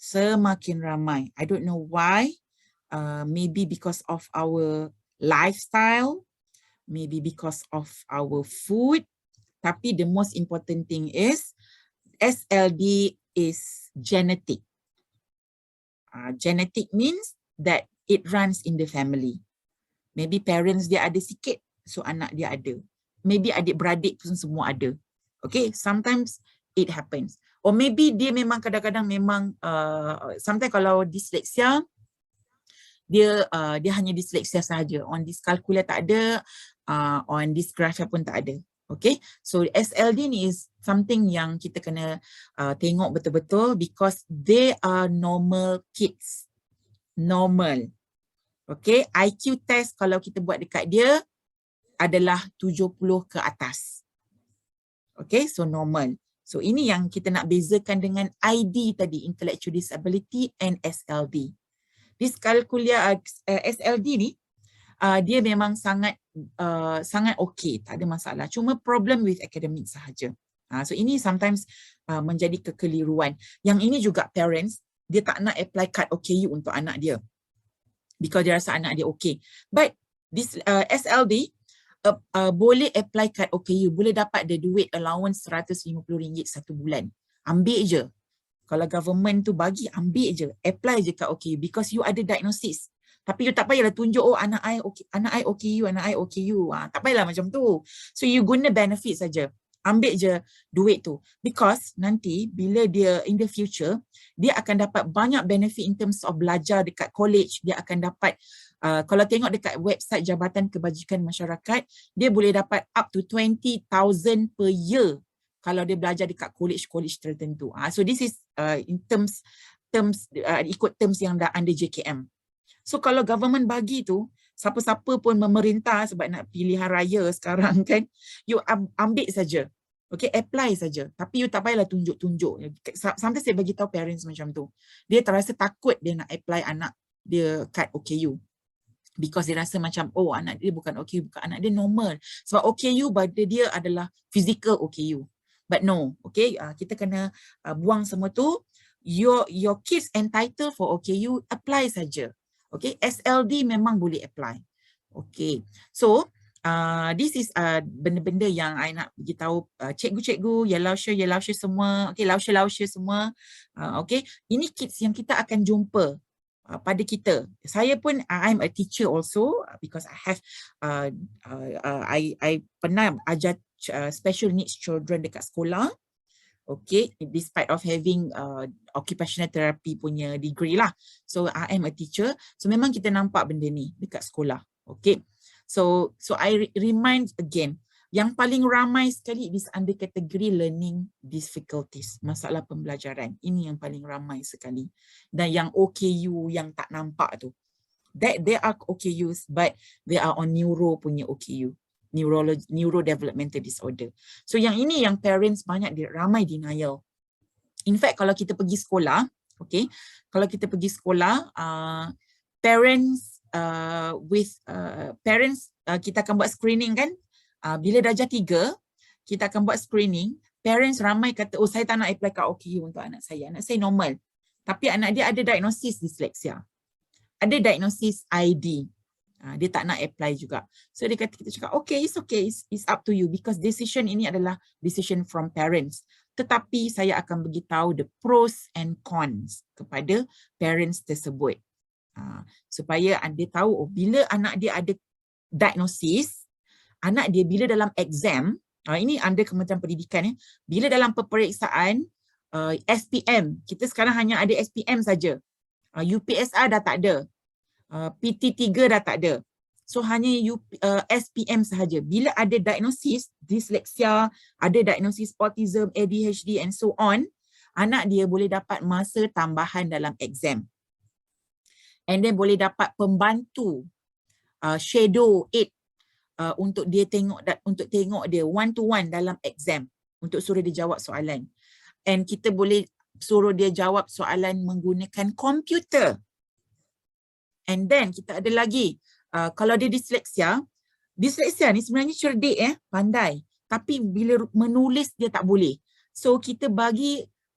Semakin ramai. I don't know why. Maybe because of our lifestyle. Maybe because of our food. Tapi the most important thing is SLD is genetic. Genetic means that it runs in the family. Maybe parents dia ada sikit, so anak dia ada. Maybe adik-beradik pun semua ada. Okay, sometimes it happens. Or maybe dia memang kadang-kadang memang sometimes kalau dyslexia dia hanya dyslexia sahaja. On dyscalculia tak ada, on dysgraphia pun tak ada. Okay, so SLD ni is something yang kita kena tengok betul-betul because they are normal kids. Normal. Okay, IQ test kalau kita buat dekat dia adalah 70 ke atas. Okay, so normal. So ini yang kita nak bezakan dengan ID tadi, intellectual disability and SLD. Dyscalculia SLD ni dia memang sangat okey, tak ada masalah. Cuma problem with academic sahaja. So ini sometimes menjadi kekeliruan. Yang ini juga parents, dia tak nak apply kad OKU untuk anak dia. Because dia rasa anak dia okey. But this SLD boleh apply kad OKU, boleh dapat the duit allowance RM150 satu bulan. Ambil je. Kalau government tu bagi, ambil je. Apply je kat OKU because you ada diagnosis. Tapi you tak payahlah tunjuk, oh anak I OKU. Tak payahlah macam tu. So you guna benefit saja. Ambil je duit tu. Because nanti bila dia in the future, dia akan dapat banyak benefit in terms of belajar dekat college. Dia akan dapat, kalau tengok dekat website Jabatan Kebajikan Masyarakat, dia boleh dapat up to 20,000 per year kalau dia belajar dekat college tertentu. So this is in terms ikut terms yang dah under JKM. So kalau government bagi tu, siapa-siapa pun memerintah sebab nak pilihan raya sekarang kan, you ambil saja. Okay, apply saja. Tapi you tak payahlah tunjuk-tunjuk. Sometimes saya bagi tahu parents macam tu. Dia terasa takut dia nak apply anak dia kat OKU. Because dia rasa macam, oh anak dia bukan OKU, bukan anak dia normal. Sebab OKU pada dia adalah physical OKU. But no, okay, kita kena buang semua tu. Your kids entitled for OKU, apply saja. Okay, SLD memang boleh apply. Okay, so this is benda-benda yang I nak beritahu cikgu-cikgu, ya lausha semua, okay, lausha semua. Okay, ini kids yang kita akan jumpa pada kita. Saya pun I'm a teacher also because I have I pernah ajar special needs children dekat sekolah. Okay, despite of having occupational therapy punya degree lah. So I am a teacher. So memang kita nampak benda ni dekat sekolah. Okay, so I remind again, yang paling ramai sekali is under kategori learning difficulties, masalah pembelajaran. Ini yang paling ramai sekali. Dan yang OKU yang tak nampak tu, that there are OKUs but they are on neuro punya OKU, neurodevelopmental disorder. So yang ini yang parents ramai denial. In fact kalau kita pergi sekolah, okay, kalau kita pergi sekolah, parents kita akan buat screening kan. Bila darjah 3, kita akan buat screening. Parents ramai kata, oh saya tak nak apply kat OKU untuk anak saya. Anak saya normal. Tapi anak dia ada diagnosis dyslexia. Ada diagnosis ID. Dia tak nak apply juga. So dia kata, kita cakap, okay, it's up to you. Because decision ini adalah decision from parents. Tetapi saya akan beritahu the pros and cons kepada parents tersebut. Supaya dia tahu, oh, bila anak dia ada diagnosis, anak dia bila dalam exam, ini under Kementerian Pendidikan, bila dalam peperiksaan SPM, kita sekarang hanya ada SPM saja. UPSR dah tak ada. PT3 dah tak ada. So hanya SPM sahaja. Bila ada diagnosis dyslexia, ada diagnosis autism, ADHD and so on, anak dia boleh dapat masa tambahan dalam exam. And then boleh dapat pembantu shadow aid untuk dia tengok dia one to one dalam exam untuk suruh dia jawab soalan. And kita boleh suruh dia jawab soalan menggunakan komputer. And then kita ada lagi, kalau dia dyslexia ni sebenarnya cerdik pandai. Tapi bila menulis dia tak boleh. So kita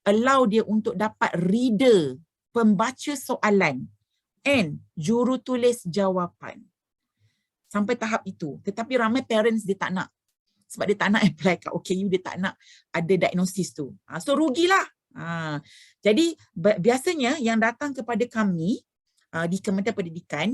allow dia untuk dapat reader, pembaca soalan and jurutulis jawapan. Sampai tahap itu. Tetapi ramai parents dia tak nak. Sebab dia tak nak apply kat OKU, dia tak nak ada diagnosis tu. So rugilah. Jadi biasanya yang datang kepada kami di Kementerian Pendidikan,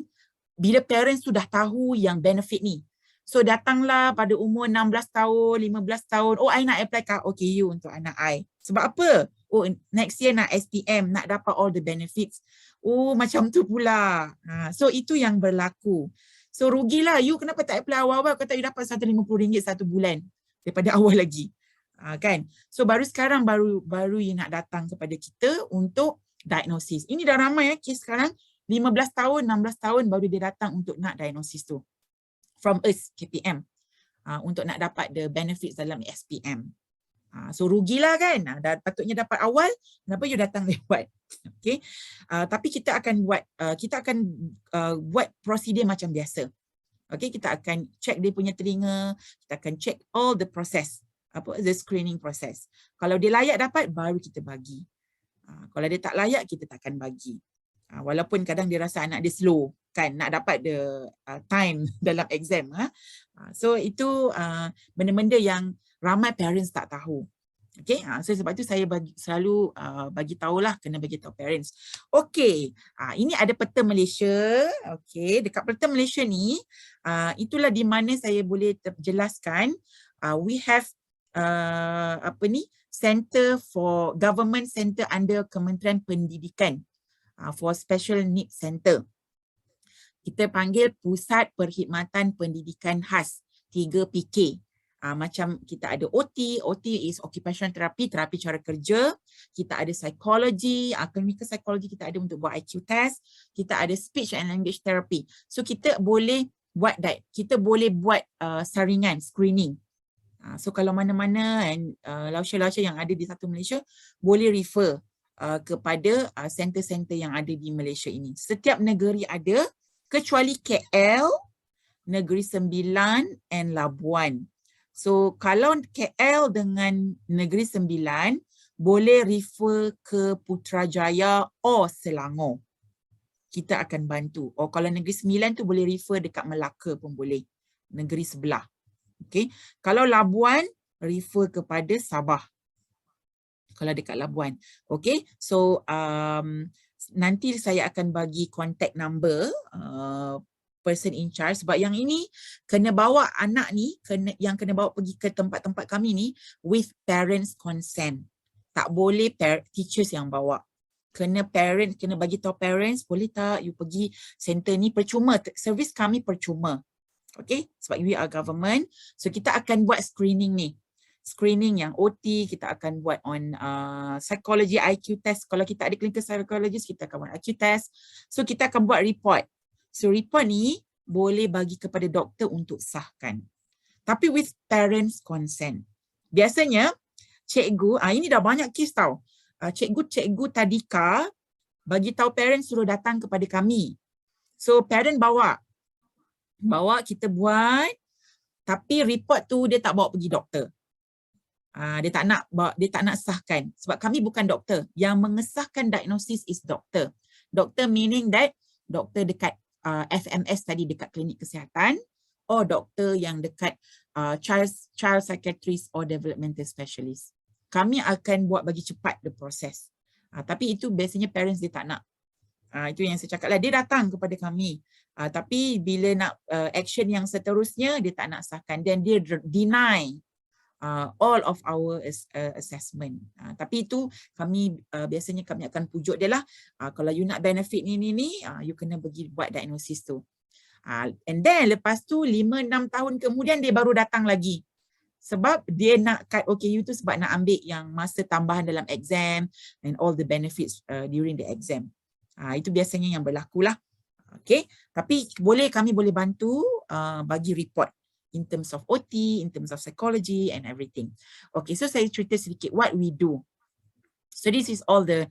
bila parents sudah tahu yang benefit ni. So datanglah pada umur 16 tahun, 15 tahun, oh I nak apply kat OKU untuk anak I. Sebab apa? Oh next year nak SPM, nak dapat all the benefits. Oh macam tu pula. So itu yang berlaku. So rugilah, you kenapa tak apply awal-awal, kata you dapat RM150 satu bulan daripada awal lagi. Kan? So baru sekarang baru you nak datang kepada kita untuk diagnosis. Ini dah ramai kes sekarang, 15 tahun, 16 tahun baru dia datang untuk nak diagnosis tu. From us, KPM. Untuk nak dapat the benefits dalam SPM. So rugilah kan? Patutnya dapat awal, kenapa you datang lewat? Okay. Tapi kita akan buat prosedur macam biasa. Okay, kita akan check dia punya telinga, kita akan check all the process, the screening process. Kalau dia layak dapat, baru kita bagi. Kalau dia tak layak, kita takkan bagi. Walaupun kadang dia rasa anak dia slow kan, nak dapat the time dalam exam. So itu benda-benda yang ramai parents tak tahu. Okay, so sebab itu saya selalu bagi tahulah, kena bagi tahu parents. Okay, ini ada peta Malaysia. Okay, dekat peta Malaysia ni, itulah di mana saya boleh jelaskan. We have Center for Government Center under Kementerian Pendidikan for Special Needs Center. Kita panggil Pusat Perkhidmatan Pendidikan Khas 3PK. Macam kita ada OT is occupational therapy, terapi cara kerja. Kita ada psychology, clinical psychology kita ada untuk buat IQ test. Kita ada speech and language therapy. So kita boleh buat that. Kita boleh buat saringan, screening. So kalau mana-mana lausha-lausha yang ada di satu Malaysia boleh refer kepada center-center yang ada di Malaysia ini. Setiap negeri ada kecuali KL, Negeri Sembilan and Labuan. So kalau KL dengan Negeri Sembilan boleh refer ke Putrajaya or Selangor. Kita akan bantu. Or kalau Negeri Sembilan tu boleh refer dekat Melaka pun boleh. Negeri sebelah. Okay. Kalau Labuan, refer kepada Sabah. Kalau dekat Labuan. Okay. So nanti saya akan bagi contact number person in charge, sebab yang ini kena bawa anak ni, yang kena bawa pergi ke tempat-tempat kami ni with parents consent. Tak boleh teachers yang bawa. Kena parent, kena bagi tahu parents, boleh tak you pergi center ni percuma, servis kami percuma. Okay, sebab we are government. So kita akan buat screening ni. Screening yang OT, kita akan buat on psychology, IQ test. Kalau kita ada clinical psychologist, kita akan buat IQ test. So kita akan buat report. So report ni boleh bagi kepada doktor untuk sahkan. Tapi with parents consent. Biasanya cikgu, ini dah banyak kes tau. Cikgu tadika bagi tahu parents suruh datang kepada kami. So parent bawa kita buat, tapi report tu dia tak bawa pergi doktor. Dia tak nak sahkan sebab kami bukan doktor. Yang mengesahkan diagnosis is doktor. Doktor meaning that doktor dekat FMS tadi, dekat klinik kesihatan, or doktor yang dekat child psychiatrist or developmental specialist. Kami akan buat bagi cepat the process. Tapi itu biasanya parents dia tak nak. Itu yang saya cakap lah, dia datang kepada kami. Tapi bila nak action yang seterusnya, dia tak nak sahkan dan dia deny all of our assessment. Tapi itu kami biasanya kami akan pujuk dia lah. Kalau you nak benefit ni, you kena pergi buat diagnosis tu. And then lepas tu 5-6 tahun kemudian dia baru datang lagi. Sebab dia nak cut OKU tu sebab nak ambil yang masa tambahan dalam exam and all the benefits during the exam. Itu biasanya yang berlaku lah. Okay. Tapi kami boleh bantu bagi report. In terms of OT, in terms of psychology and everything. Okay, so saya cerita sedikit what we do. So this is all the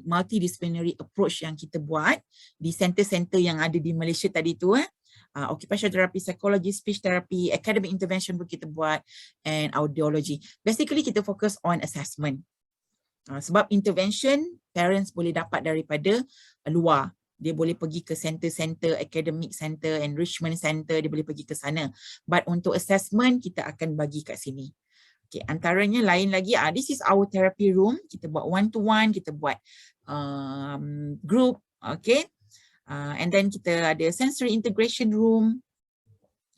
multidisciplinary approach yang kita buat di center-center yang ada di Malaysia tadi tu. Occupational therapy, psychology, speech therapy, academic intervention pun kita buat, and audiology. Basically kita fokus on assessment. Sebab intervention, parents boleh dapat daripada luar. Dia boleh pergi ke center-center, academic center, enrichment center, dia boleh pergi ke sana. But untuk assessment, kita akan bagi kat sini. Okay, antaranya lain lagi, this is our therapy room. Kita buat one-to-one, kita buat group, okay. And then kita ada sensory integration room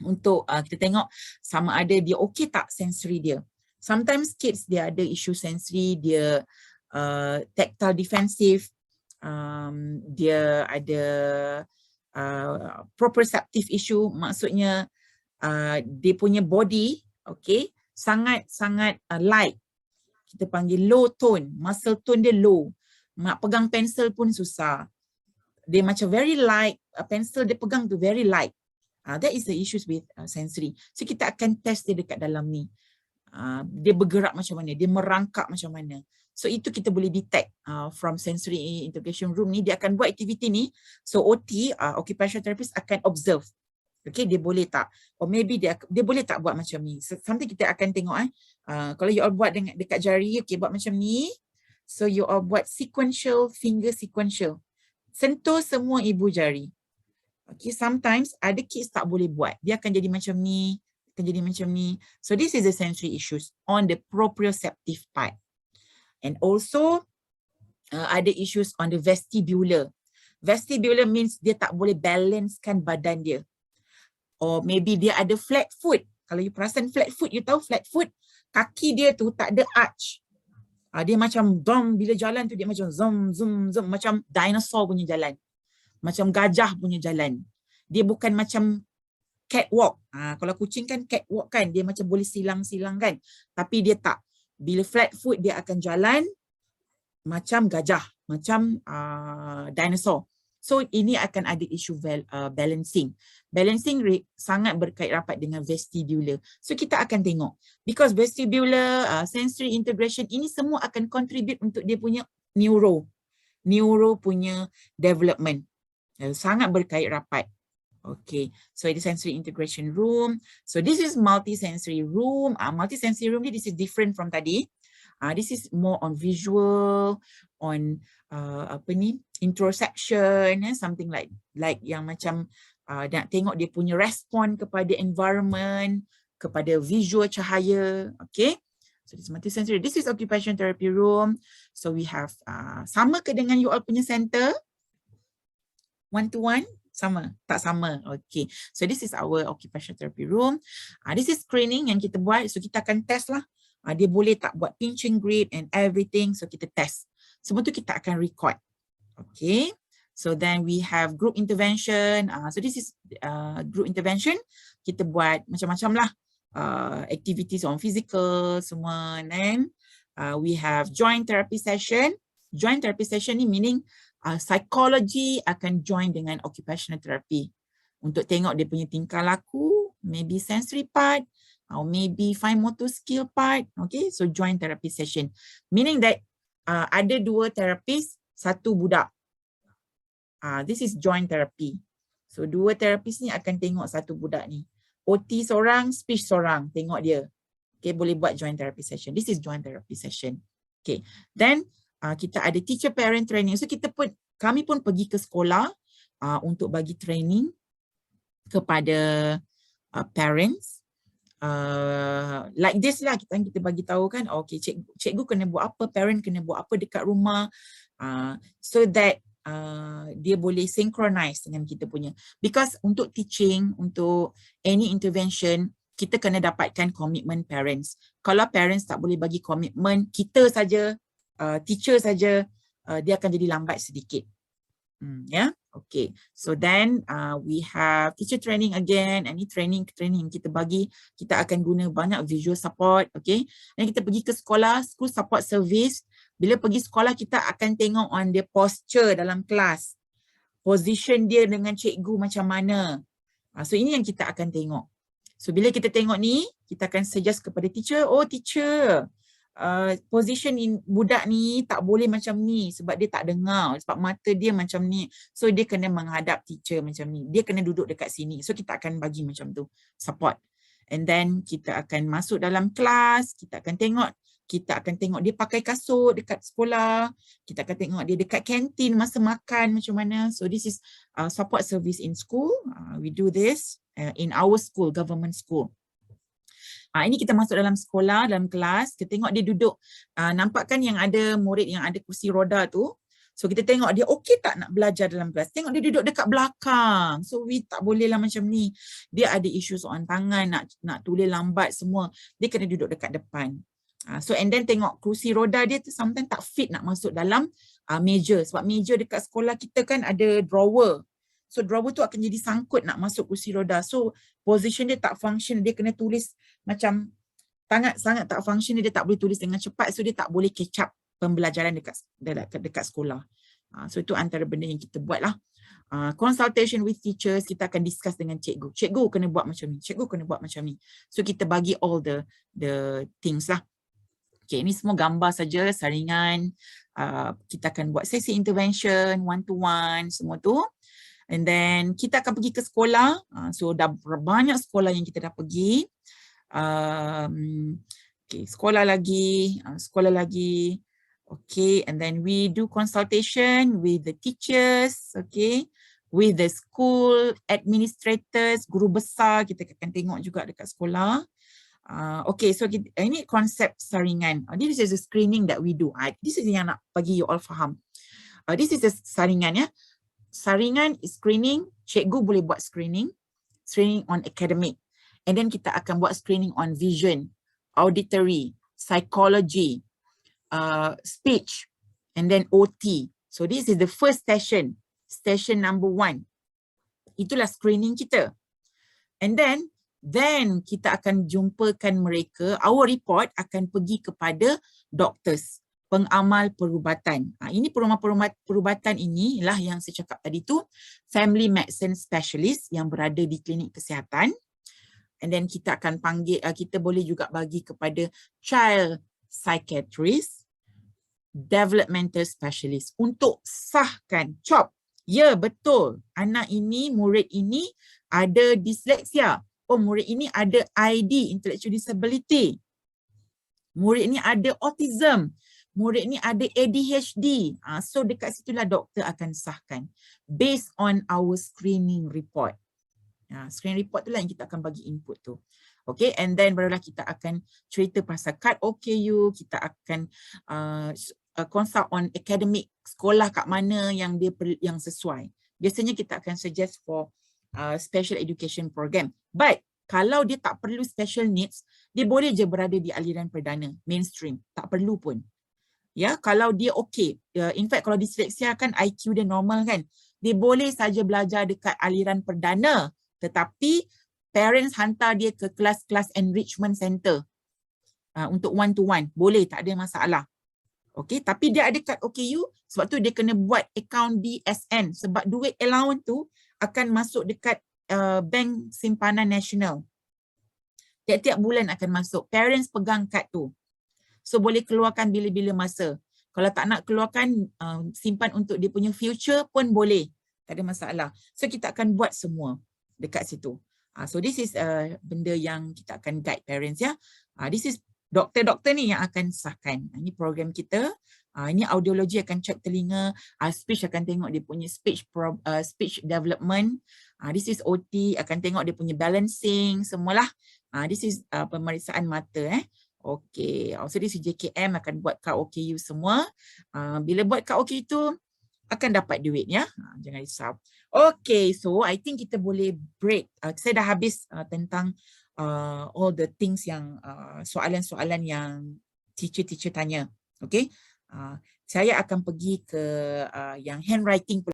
untuk kita tengok sama ada dia okay tak sensory dia. Sometimes kids dia ada issue sensory, dia tactile defensive, dia ada proprioceptive issue, maksudnya dia punya body okay, sangat light. Kita panggil low tone, muscle tone dia low. Nak pegang pensel pun susah. Dia macam very light, pencil dia pegang tu very light. That is the issues with sensory. So kita akan test dia dekat dalam ni. Dia bergerak macam mana, dia merangkak macam mana. So itu kita boleh detect from sensory integration room ni, dia akan buat aktiviti ni. So OT, occupational therapist akan observe. Okay, dia boleh tak? Or maybe dia boleh tak buat macam ni. So, something kita akan tengok kalau you all buat dekat jari, okay, buat macam ni. So you all buat sequential, finger sequential. Sentuh semua ibu jari. Okay, sometimes ada kids tak boleh buat. Dia akan jadi macam ni, akan jadi macam ni. So this is the sensory issues on the proprioceptive part. And also ada issues on the vestibular. Vestibular means dia tak boleh balancekan badan dia. Or maybe dia ada flat foot. Kalau you perasan flat foot, you tahu flat foot, kaki dia tu tak ada arch. Dia macam bila jalan tu dia macam zoom, macam dinosaur punya jalan. Macam gajah punya jalan. Dia bukan macam catwalk. Kalau kucing kan catwalk kan, dia macam boleh silang-silang kan. Tapi dia tak. Bila flat foot dia akan jalan macam gajah, macam dinosaur. So ini akan ada isu balancing. Balancing sangat berkait rapat dengan vestibular. So kita akan tengok. Because vestibular, sensory integration, ini semua akan contribute untuk dia punya neuro punya development. Sangat berkait rapat. Okay, so the sensory integration room. So this is multisensory room. Multisensory room ni, this is different from tadi. This is more on visual, on interoception, something like yang macam nak tengok dia punya respon kepada environment, kepada visual cahaya. Okay, so this is multisensory. This is occupation therapy room. So we have sama ke dengan you all punya center? One to one? Sama? Tak sama? Okay. So this is our occupation therapy room. This is screening yang kita buat. So kita akan test lah. Dia boleh tak buat pinching grip and everything. So kita test. Semua tu kita akan record. Okay. So then we have group intervention. So this is group intervention. Kita buat macam-macam lah. Activities on physical semua. And then we have joint therapy session. Joint therapy session ni meaning psychology akan join dengan occupational therapy untuk tengok dia punya tingkah laku, maybe sensory part, or maybe fine motor skill part. Okay, so join therapy session. Meaning that ada dua terapis, satu budak. This is joint therapy. So dua terapis ni akan tengok satu budak ni. OT seorang, speech seorang, tengok dia. Okay, boleh buat joint therapy session. This is joint therapy session. Okay, then kita ada teacher parent training. So kami pun pergi ke sekolah untuk bagi training kepada parents. Like this lah, kita bagi tahu kan, okay, cikgu kena buat apa, parent kena buat apa dekat rumah, so that dia boleh synchronize dengan kita punya. Because untuk teaching, untuk any intervention, kita kena dapatkan komitmen parents. Kalau parents tak boleh bagi komitmen, kita saja, teacher saja, dia akan jadi lambat sedikit. Yeah, okay. So then we have teacher training again. Any training kita bagi, kita akan guna banyak visual support. Okay. Dan kita pergi ke sekolah, school support service. Bila pergi sekolah, kita akan tengok on dia posture dalam kelas, position dia dengan cikgu macam mana. So ini yang kita akan tengok. So bila kita tengok ni, kita akan suggest kepada teacher, oh teacher, position budak ni tak boleh macam ni sebab dia tak dengar, sebab mata dia macam ni. So dia kena menghadap teacher macam ni. Dia kena duduk dekat sini. So kita akan bagi macam tu, support. And then kita akan masuk dalam kelas, kita akan tengok dia pakai kasut dekat sekolah. Kita akan tengok dia dekat kantin masa makan macam mana. So this is support service in school. We do this in our school, government school. Ini kita masuk dalam sekolah, dalam kelas, kita tengok dia duduk. Nampak kan yang ada murid yang ada kursi roda tu. So kita tengok dia okey tak nak belajar dalam kelas. Tengok dia duduk dekat belakang. So we tak boleh lah macam ni. Dia ada isu soal tangan, nak tulis lambat semua. Dia kena duduk dekat depan. So and then tengok kursi roda dia tu sometimes tak fit nak masuk dalam meja. Sebab meja dekat sekolah kita kan ada drawer. So drawer tu akan jadi sangkut nak masuk kursi roda. So position dia tak function, dia kena tulis macam sangat tak function, dia tak boleh tulis dengan cepat. So dia tak boleh catch up pembelajaran dekat sekolah. So itu antara benda yang kita buat lah. Consultation with teachers, kita akan discuss dengan cikgu. Cikgu kena buat macam ni, cikgu kena buat macam ni. So kita bagi all the things lah. Okay, ini semua gambar saja, saringan. Kita akan buat sesi intervention, one to one, semua tu. And then kita akan pergi ke sekolah. So dah banyak sekolah yang kita dah pergi. Okay, sekolah lagi. Okay, and then we do consultation with the teachers. Okay, with the school administrators, guru besar. Kita akan tengok juga dekat sekolah. Okay, so ini konsep saringan. This is a screening that we do. This is yang nak bagi you all faham. This is a saringan ya. Saringan screening, cikgu boleh buat screening on academic. And then kita akan buat screening on vision, auditory, psychology, speech, and then OT. So this is the first session number 1. Itulah screening kita. And then kita akan jumpakan mereka, our report akan pergi kepada doctors, pengamal perubatan. Ini perubatan inilah yang saya cakap tadi tu, family medicine specialist yang berada di klinik kesihatan. And then kita akan panggil, kita boleh juga bagi kepada child psychiatrist, developmental specialist untuk sahkan, CHOP. Ya, betul. Anak ini, murid ini ada disleksia. Oh, murid ini ada ID, intellectual disability. Murid ini ada autism. Murid ini ada ADHD. So dekat situlah doktor akan sahkan based on our screening report. Screening report tu lah yang kita akan bagi input tu. Okay, and then barulah kita akan cerita pasal card OKU, kita akan consult on academic, sekolah kat mana yang dia yang sesuai. Biasanya kita akan suggest for special education program. But kalau dia tak perlu special needs, dia boleh je berada di aliran perdana, mainstream, tak perlu pun. Ya, kalau dia okey. In fact, kalau disleksia kan IQ dia normal kan, dia boleh saja belajar dekat aliran perdana, tetapi parents hantar dia ke kelas-kelas enrichment center untuk one to one, boleh, tak ada masalah. Okey, tapi dia ada kad OKU, sebab tu dia kena buat account BSN, sebab duit allowance tu akan masuk dekat bank simpanan nasional. Tiap-tiap bulan akan masuk. Parents pegang kad tu. So boleh keluarkan bila-bila masa. Kalau tak nak keluarkan, simpan untuk dia punya future pun boleh. Tak ada masalah. So kita akan buat semua dekat situ. So this is benda yang kita akan guide parents ya. This is doktor-doktor ni yang akan sahkan. Ini program kita. Ini audiologi akan check telinga. Speech akan tengok dia punya speech development. This is OT akan tengok dia punya balancing semualah. This is pemeriksaan mata Okay. So this is JKM akan buat kad OKU semua. Bila buat kad OKU tu akan dapat duit ya. Jangan risau. Okay, so I think kita boleh break. Saya dah habis tentang all the things yang soalan-soalan yang teacher tanya. Okay. Saya akan pergi ke yang handwriting